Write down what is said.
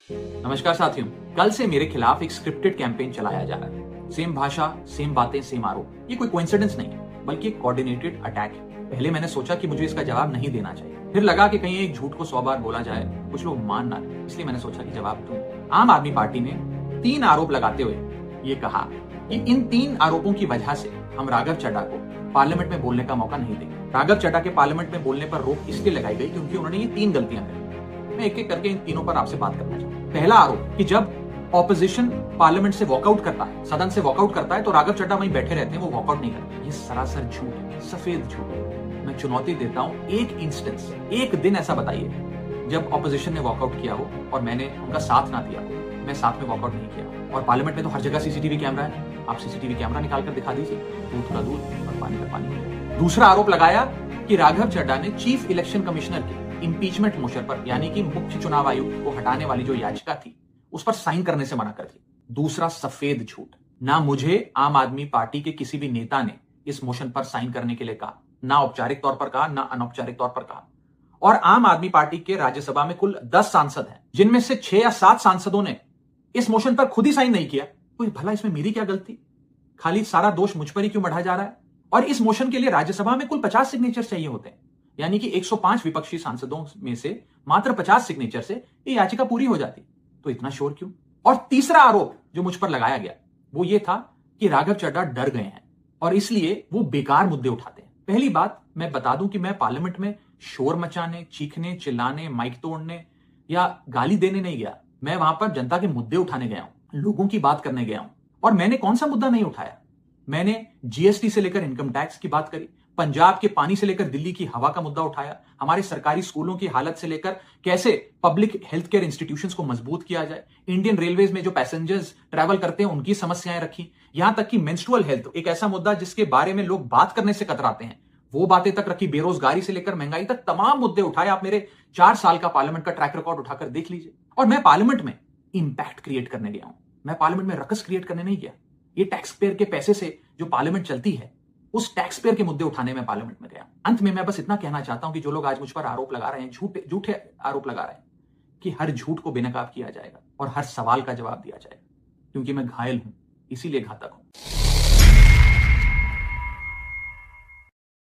नमस्कार साथियों, कल से मेरे खिलाफ एक स्क्रिप्टेड कैंपेन चलाया जा रहा है। सेम भाषा, सेम बातें, सेम आरोप। ये कोई कोइंसिडेंस नहीं है, बल्कि एक कोऑर्डिनेटेड अटैक है। पहले मैंने सोचा कि मुझे इसका जवाब नहीं देना चाहिए, फिर लगा कि कहीं एक झूठ को 100 बार बोला जाए, कुछ लोग मान ना लें, इसलिए मैंने सोचा कि जवाब दूं। आम आदमी पार्टी ने 3 आरोप लगाते हुए ये कहा कि इन 3 आरोपों की वजह से हम राघव चड्ढा को पार्लियामेंट में बोलने का मौका नहीं देंगे। राघव चड्ढा के पार्लियामेंट में बोलने पर रोक इसलिए लगाई गई क्योंकि उन्होंने ये 3 गलतियां करी। मैं एक एक करके इन तीनों पर आपसे बात करना चाहता हूं। पहला आरोप कि जब ऑपोजिशन पार्लियामेंट से वॉकआउट करता है, सदन से वॉकआउट करता है, तो राघव चड्ढा वहीं बैठे रहते हैं, वो वॉकआउट नहीं करते। ये सरासर झूठ है, सफेद झूठ है। मैं चुनौती देता हूं, एक इंस्टेंस, एक दिन ऐसा बताइए जब ऑपोजिशन ने वॉकआउट किया हो और मैंने उनका साथ ना दिया हो, मैं साथ में वॉकआउट नहीं किया हो। और पार्लियामेंट में तो हर जगह सीसीटीवी कैमरा है, आप सीसीटीवी कैमरा निकाल कर दिखा दीजिए, दूध का दूध और पानी का पानी। दूसरा आरोप लगाया कि राघव चड्ढा ने चीफ इलेक्शन कमिश्नर के इंपीचमेंट मोशन पर, यानी कि मुख्य चुनाव आयुक्त को हटाने वाली जो याचिका थी, उस पर साइन करने से मना कर दी। दूसरा सफेद झूठ, ना मुझे आम आदमी पार्टी के किसी भी नेता ने इस मोशन पर साइन करने के लिए कहा, ना औपचारिक तौर पर कहा, ना अनौपचारिक तौर पर कहा। और आम आदमी पार्टी के राज्यसभा में कुल 10 सांसद हैं, जिनमें से 6 या 7 सांसदों ने इस मोशन पर खुद ही साइन नहीं किया। तो भला इसमें मेरी क्या गलती? खाली सारा दोष मुझ पर ही क्यों बढ़ा जा रहा है? और इस मोशन के लिए राज्यसभा में कुल 50 सिग्नेचर चाहिए होते हैं, यानी कि 105 विपक्षी सांसदों में से मात्र 50 सिग्नेचर से ये याचिका पूरी हो जाती। तो इतना शोर क्यों? और तीसरा आरोप जो मुझ पर लगाया गया वो ये था कि राघव चड्ढा डर गए हैं और इसलिए वो बेकार मुद्दे उठाते हैं। पहली बात मैं बता दूं कि मैं पार्लियामेंट में शोर मचाने, चीखने, चिल्लाने, माइक तोड़ने या गाली देने नहीं गया। मैं वहां पर जनता के मुद्दे उठाने गया हूं, लोगों की बात करने गया हूं। और मैंने कौन सा मुद्दा नहीं उठाया? मैंने जीएसटी से लेकर इनकम टैक्स की बात करी, पंजाब के पानी से लेकर दिल्ली की हवा का मुद्दा उठाया, हमारे सरकारी स्कूलों की हालत से लेकर कैसे पब्लिक हेल्थ केयर इंस्टीट्यूशंस को मजबूत किया जाए, इंडियन रेलवेज में जो पैसेंजर्स ट्रैवल करते हैं उनकी समस्याएं रखी, यहां तक कि मेंस्ट्रुअल हेल्थ, एक ऐसा मुद्दा जिसके बारे में लोग बात करने से कतराते हैं, वो बातें तक रखी। बेरोजगारी से लेकर महंगाई तक तमाम मुद्दे उठाए। आप मेरे 4 साल का पार्लियामेंट का ट्रैक रिकॉर्ड उठाकर देख लीजिए। और मैं पार्लियामेंट में इंपैक्ट क्रिएट करने गया हूं, मैं पार्लियामेंट में रकस क्रिएट करने नहीं गया। ये टैक्स पेयर के पैसे से जो पार्लियामेंट चलती है, उस टैक्स पेयर के मुद्दे उठाने में पार्लियामेंट में गया। अंत में मैं बस इतना कहना चाहता हूं कि जो लोग आज मुझ पर आरोप लगा रहे हैं, झूठे आरोप लगा रहे हैं, कि हर झूठ को बेनकाब किया जाएगा और हर सवाल का जवाब दिया जाएगा, क्योंकि मैं घायल हूं, इसीलिए घातक हूं।